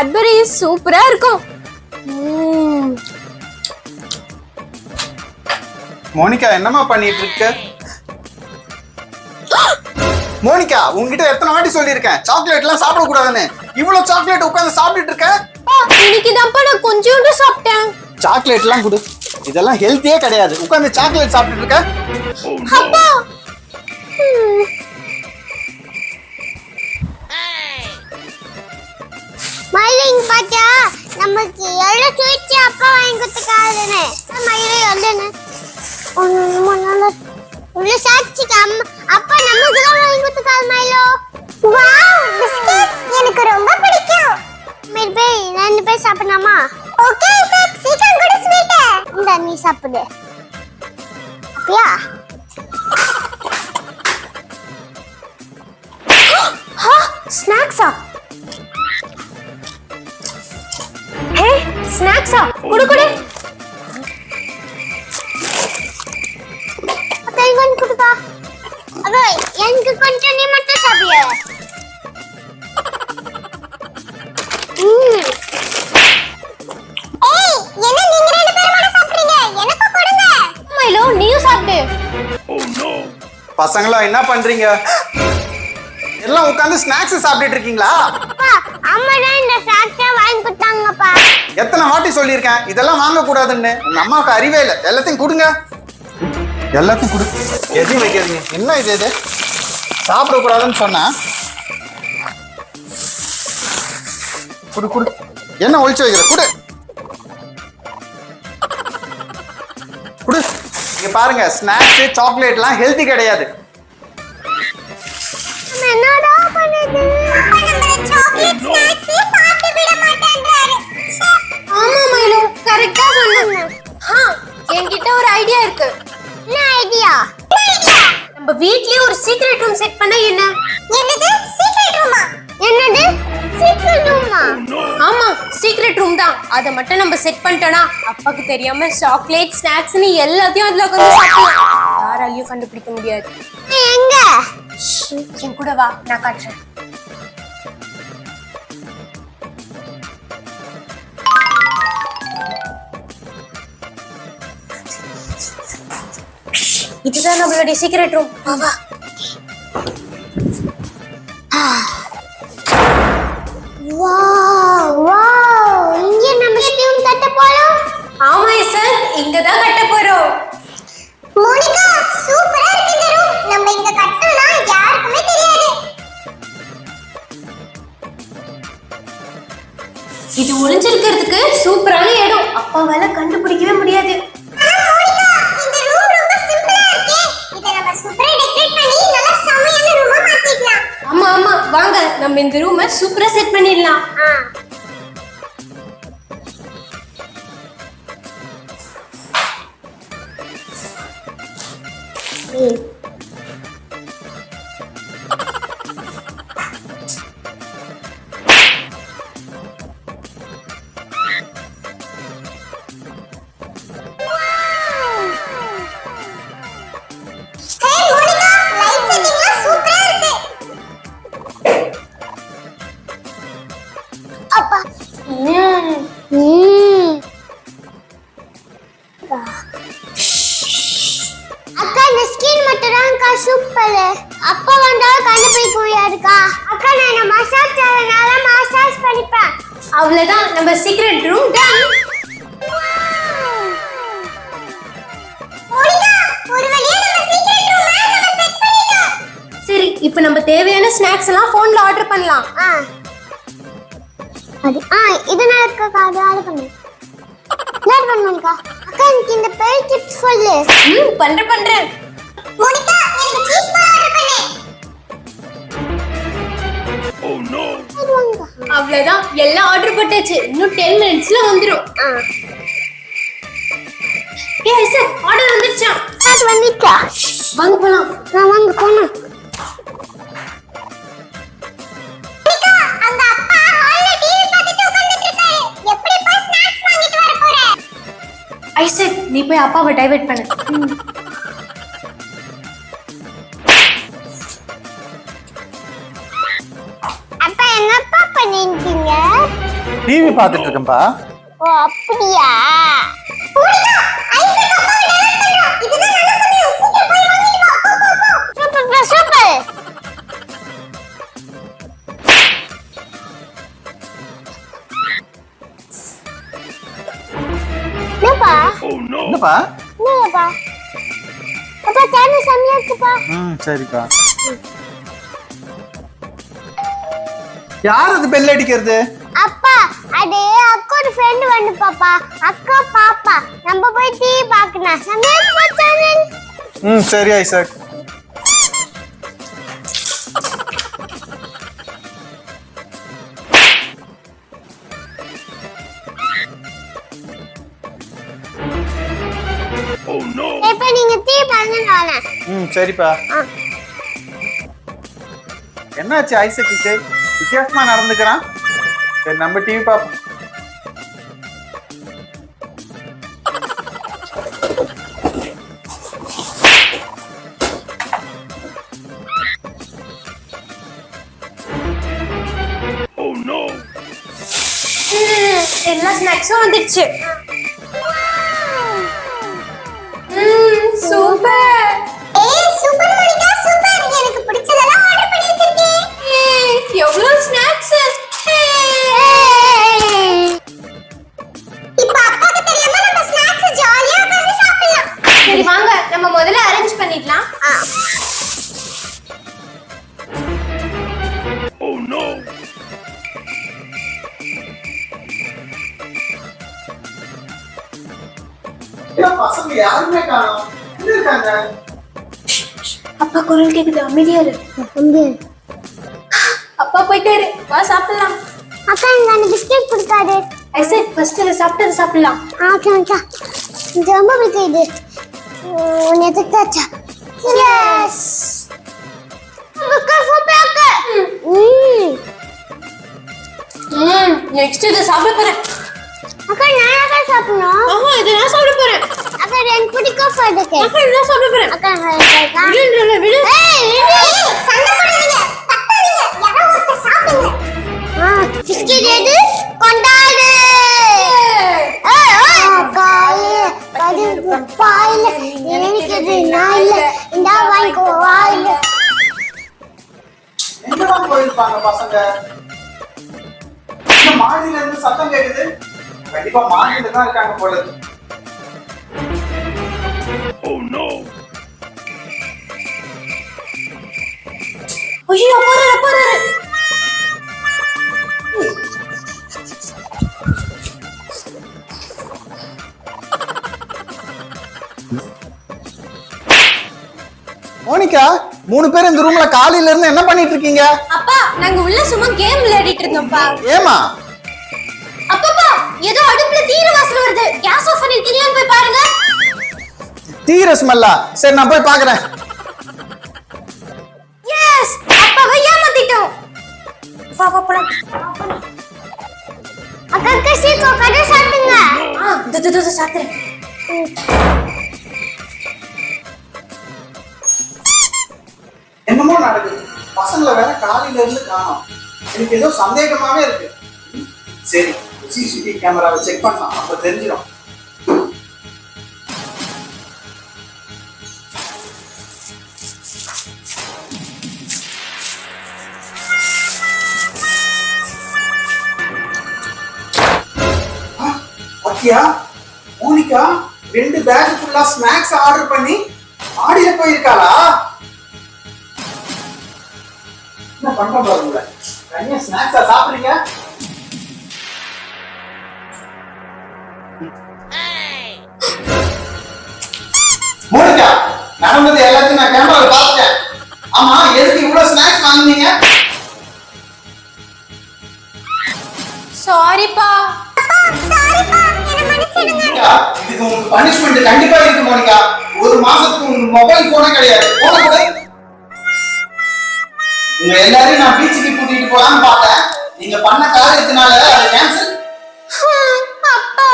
Cadbury சூப்பரா இருக்கும். Monica என்னமா பண்ணிட்டு இருக்க? மோனிகா உன்கிட்ட எத்தனை வாட்டி சொல்லியிருக்கேன் சாக்லேட் எல்லாம் சாப்பிட கூடாதுன்னு. இவ்வளவு சாக்லேட் உட்கார்ந்து சாப்பிட்டுட்டு இருக்க. இன்னைக்கு தான் நான் கொஞ்சோண்டு சாப்பிட்டேன். சாக்லேட் எல்லாம் கொடு, இதெல்லாம் ஹெல்த்தியே கிடையாது. உட்கார்ந்து சாக்லேட் சாப்பிட்டுட்டு இருக்க. அப்பா மயிலிங் பாத்தா நமக்கு எவ்வளவு ஸ்வீட்ஸ் அப்பா வாங்கி கொடுத்துக்காதுன்னு மயிலே இல்லைன்னு உள்ள சாட்சிக்கு அப்பா நமக்கு தான் வாங்கி கொடுத்துக்காது மயிலோ. வாவ் பிஸ்கட்ஸ் எனக்கு ரொம்ப பிடிக்கும். மேபே ரெண்டு பேர் சாப்பிடலாமா? ஓகே சார் சீக்கிரம் கொடு ஸ்வீட். இந்த நீ சாப்பிடு. அப்படியா? ஸ்நாக்ஸா? ஹே ஸ்நாக்ஸா குடு குடு. அக்கா கொஞ்சம் குடுப்பா. அக்கா எனக்கு கொஞ்சம் நீ மட்டும் சாப்பிடு. ஏய் என்ன நீங்க ரெண்டு பேரும் மட்டும் சாப்பிடுறீங்க? எனக்கு கொடுங்க. மைலோ நீயும் சாப்பிடு. பசங்களா என்ன பண்றீங்க? எல்லாம் உட்கார்ந்து ஸ்நாக்ஸ் சாப்பிட்டுட்டு இருக்கீங்களா? அப்பா அம்மா தான் இந்த ஸ்நாக்ஸ் வாங்கி கொடுத்தாங்கப்பா. எத்தனை வாட்டி சொல்லியிருக்கேன் இதெல்லாம் வாங்க கூடாதுன்னு. உங்க அம்மாவுக்கு அறிவே இல்லை. எல்லாத்தையும் கொடுங்க, எல்லாத்தையும் கொடு. எதையும் வைக்காதீங்க. என்ன இது சாப்பிட கூடாதுன்னு சொன்னா குடு குடு. என்ன ஒளிச்சு வைக்கிற? குடு குடு. இங்க பாருங்க ஸ்நாக்ஸ் சாக்லேட்லாம் ஹெல்தி கிடையாது. என்னடா பண்ணுது? அப்பா நம்ம சாக்லேட் ஸ்நாக்ஸ் சாப்பிட விட மாட்டேன்றாரு. ஆமா மைலோ கரெக்ட்டா சொன்னீங்க. என்கிட்ட ஒரு ஐடியா இருக்கு. என்ன ஐடியா? நம்ம வீட்லயே ஒரு சீக்ரெட் ரூம் செட் பண்ணா என்ன? என்னது சீக்ரெட் ரூமா? என்னது சீக்ரெட் ரூமா? ஆமா சீக்ரெட் ரூம் தான். அத மட்டும் நம்ம செட் பண்ணிட்டோம்னா அப்பாக்கு தெரியாம சாக்லேட் ஸ்நாக்ஸ்னு எல்லாத்தையும் அதுல உட்கார்ந்து சாப்பிடலாம். யாராலையும் கண்டுபிடிக்க முடியாது. எங்க? என் கூட வா நான் காட்டுறேன். இதுதான் நம்மளுடைய சீக்ரெட் ரூம். வா வா. வாவ் வாவ் இங்க நம்ம ஸ்டீம் கட்ட போறோம். ஆமா சார் இங்க தான் கட்ட போறோம். மோனிகா சூப்பரா இருக்கு இந்த ரூம். நம்ம இங்க கட்டனா யாருக்குமே தெரியாது. இது ஒளிஞ்சிருக்கிறதுக்கு சூப்பரான இடம். அப்பாவால கண்டுபிடிக்கவே முடியாது. மோனிகா இந்த ரூம் ரொம்ப சிம்பிளா இருக்கு. இத நம்ம சூப்பரா டெக்கரேட் பண்ணி நல்ல செமையான ரூமா மாத்திக்கலாம். ஆமா ஆமா வாங்க நம்ம இந்த ரூமை சூப்பரா செட் பண்ணிடலாம். ஹே மோனிகா லைட் செட்டிங்லாம் சூப்பரா இருக்கு. அப்பா அக்கா இந்த ஸ்கின் மட்டும் தான் சூப்பர். அப்பா வந்தா கண்டுபிடிக்க முடியாதுக்கா. அக்கா நான் மசாஜ் செய்யறனால மசாஜ் பண்ணிப்பேன். அவ்வளவுதான் நம்ம சீக்ரெட் ரூம் டன். மோனிகா ஒரு வழியா நம்ம சீக்ரெட் ரூமை நம்ம செட் பண்ணிட்டோம். சரி இப்போ நம்ம தேவையான ஸ்நாக்ஸ் எல்லாம் போன்ல ஆர்டர் பண்ணலாம். இது நடக்க ஆர்டர் பண்ணு. லேட் பண்ணுங்கக்கா. அக்கா எனக்கு இந்த பெரிய சிப்ஸ் சொல்லு. பண்றேன். மோனிகா எனக்கு சீஸ் பால் ஆர்டர் பண்ணு. Oh no. அவ்வளவுதான் எல்லாம் ஆர்டர் போட்டாச்சு. இன்னும் 10 மினிட்ஸ்ல வந்துரும். ஏய் சார் ஆர்டர் வந்துருச்சா? அது வந்துட்டா. வாங்க போலாம். நான் வாங்க போணும். மோனிகா அந்த அப்பா ஹால்ல டிவி பார்த்துட்டு உட்கார்ந்துட்டு இருக்காரு. எப்படி போய் ஸ்நாக்ஸ் வாங்கிட்டு வர போற? ஐசக் நீ போய் அப்பாவை டைவர்ட் பண்ணு. அப்பா என்னப்பா பண்ணிட்டீங்க? டிவி பார்த்துட்டு இருக்கேன்பா. ஓ அப்படியா? மோனிகா, ஐசக் அப்பா டெலிவரி பண்றோம். இதுதான் நல்ல சமயம். சீக்கிரம் போய் வாங்கிட்டு வா. போ போ போ. Super super. என்னப்பா? என்னப்பா? என்னப்பா? அப்பா சேனல் செம்மையா இருக்குப்பா. சரிப்பா. யார் அது பெல் அடிக்கிறது? அப்பா அது அக்கோட ஃப்ரெண்ட் வந்து பாப்பா. அக்கா பாப்பா நம்ம போய் டிவி பார்க்கணும். செம்மையா இருக்குப்பா சேனல். சரி ஐசக். இப்ப நீங்க டிவி பாருங்க நான். சரிப்பா. என்னாச்சு ஐசக்கு? வித்தியாசமா நடந்துக்கிறான். சரி நம்ம டிவி பாப்போம். எல்லா ஸ்நாக்ஸும் வந்துடுச்சு. சூப்பர். Super Monika super. எனக்கு பிடிச்சதெல்லாம் ஆர்டர் பண்ணி வச்சிருக்கேன். எவ்வளவு ஸ்நாக்ஸ். இப்ப அப்பாக்கு தெரியாம நம்ம ஸ்நாக்ஸ் ஜாலியா உட்கார்ந்து சாப்பிடலாம். சரி வாங்க நம்ம முதல்ல அரேஞ்ச் பண்ணிடலாம். பசங்க யாருமே காணோம். எங்க இருக்காங்க? அப்பா குரல் கேக்குது. அமைதியா இரு. அப்பா போயிட்டாரு. வா சாப்பிடலாம். அக்கா எனக்கு அந்த பிஸ்கட் கொடுக்காது. ஐசக் ஃபர்ஸ்ட் இத சாப்பிட்டு சாப்பிடலாம். Okay okay. இது ரொம்ப பிடிக்குது. உன்னை எதுக்காச்சா? எஸ். அக்கா சூப்பர் அக்கா. நெக்ஸ்ட் இத சாப்பிட போறேன். அக்கா நான் அக்கா சாப்பிடணும். ஆஹா இத நான் சாப்பிட போறேன். அக்கா எனக்கு பிடிக்கும் ஃபர்தக்கு. அக்கா இத நான் சாப்பிட போறேன். அக்கா விடுன்றல விடு. ஏய் விடு. சண்டை போடாதீங்க. தட்டாதீங்க. யாரோ ஒருத்தர் சாப்பிடுங்க. பிஸ்கட் எது? கொண்டாடு. பாயில எனக்கு இது நான் இல்ல. இந்த வாங்கிக்கோ வாயில. எங்கதான் போயிருப்பாங்க பசங்க? இந்த மாடியில இருந்து சத்தம் கேக்குது. கண்டிப்பா மாடியில தான் இருக்காங்க போல இருக்கு. ஐயோ போறாரு. மோனிகா, 3 பேர் இந்த ரூம்ல காலையில இருந்து என்ன பண்ணிட்டு இருக்கீங்க? அப்பா நாங்க உள்ள சும்மா கேம் விளையாடிட்டு இருந்தோம்ப்பா. ஏமா? அப்பப்பா ஏதோ அடுப்புல தீர வாசனை வருது. கேஸ் ஆஃப் பண்ணிருக்கீங்களான்னு போய் பாருங்க. தீர ஸ்மெல்லா? சரி நான் போய் பாக்குறேன். எஸ் அப்பாவை ஏமாத்திட்டோம். வா வா போலாம். அக்கா சீக்கிரம் கதை சாப்பிடுங்க. இது சாப்பிடுறேன். என்னமோ நடக்குது. பசங்களை வேற காலையில இருந்து காணோம். எனக்கு ஏதோ சந்தேகமாவே இருக்கு. சரி சிசிடிவி கேமராவை செக் பண்ணலாம். அப்ப தெரிஞ்சிடும். பாத்தியா மோனிகா 2 பேக் ஃபுல்லா ஸ்நாக்ஸ் ஆர்டர் பண்ணி ஆடியில போயிருக்காளா? என்ன பண்ற பாருங்க. தனியா ஸ்நாக்ஸா சாப்பிடுறீங்க? மோனிகா நடந்தது எல்லாத்தையும் நான் கேமரால பார்த்தேன். ஆமா எதுக்கு இவ்வளவு ஸ்நாக்ஸ் வாங்குனீங்க? சாரிப்பா. இதுக்கு உங்களுக்கு பனிஷ்மெண்ட் கண்டிப்பா இருக்கு மோனிகா. 1 மாசத்துக்கு உங்களுக்கு மொபைல் போனே கிடையாது. போன கூட உங்க எல்லாரையும் நான் பீச்சுக்கு கூட்டிட்டு போலான்னு பார்த்தேன். நீங்க பண்ண காரியத்தினால அது கேன்சல். அப்பா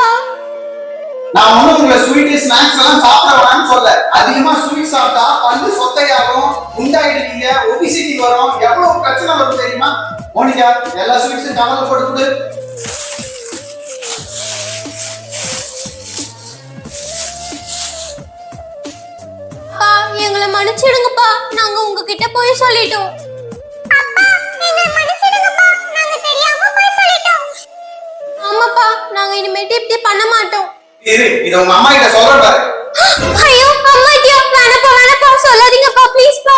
நான் ஒண்ணும் உங்களை ஸ்வீட் ஸ்நாக்ஸ் எல்லாம் சாப்பிட வேணாம்னு சொல்ல. அதிகமா ஸ்வீட் சாப்பிட்டா பல்லு சொத்தையாகும், குண்டாயிடுவீங்க, ஒபிசிட்டி வரும், எவ்வளவு பிரச்சனை வரும் தெரியுமா? மோனிகா எல்லா ஸ்வீட்ஸும் கவலை போட்டு கொடு. எங்களை மன்னிச்சிடுங்கப்பா, நாங்க உங்ககிட்ட போய் சொல்லிட்டோம். அப்பா எங்களை மன்னிச்சிடுங்கப்பா, நாங்க தெரியாம போய் சொல்லிட்டோம். ஆமாப்பா, நாங்க இனிமேட்டு இப்படி பண்ண மாட்டோம். இரு, இத உங்க அம்மா கிட்ட சொல்றேன் பாரு. ஐயோ அம்மாட்டியா, வேணப்பா சொல்லாதீங்கப்பா ப்ளீஸ்ப்பா.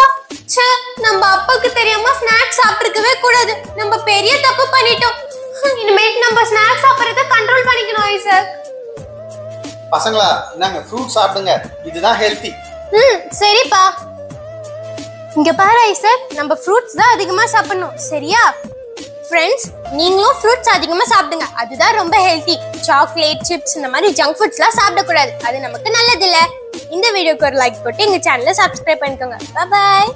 ச்சே, நம்ம அப்பாக்கு தெரியாம ஸ்நாக்ஸ் சாப்பிட்டுக்கவே கூடாது. நம்ம பெரிய தப்பு பண்ணிட்டோம். இனிமேட்டு நம்ம ஸ்நாக்ஸ் சாப்பிடுறத கண்ட்ரோல் பண்ணிக்கணும் ஐசக். பசங்களா, இந்தாங்க ஃப்ரூட் சாப்பிடுங்க, இதுதான் ஹெல்த்தி. சரிப்பா. இங்க பாரு ஐசக், நம்ம ஃப்ரூட்ஸ் தான் அதிகமா சாப்பிடணும், சரியா? ஃப்ரெண்ட்ஸ், நீங்களும் ஃப்ரூட்ஸ் அதிகமா சாப்பிடுங்க, அதுதான் ரொம்ப ஹெல்த்தி. சாக்லேட், சிப்ஸ் இந்த மாதிரி ஜங்க் ஃபுட்ஸ்லாம் சாப்பிடக்கூடாது, அது நமக்கு நல்லது இல்ல. இந்த வீடியோக்கு ஒரு லைக் போட்டு எங்க சேனலை சப்ஸ்கிரைப் பண்ணிக்கோங்க. Bye bye.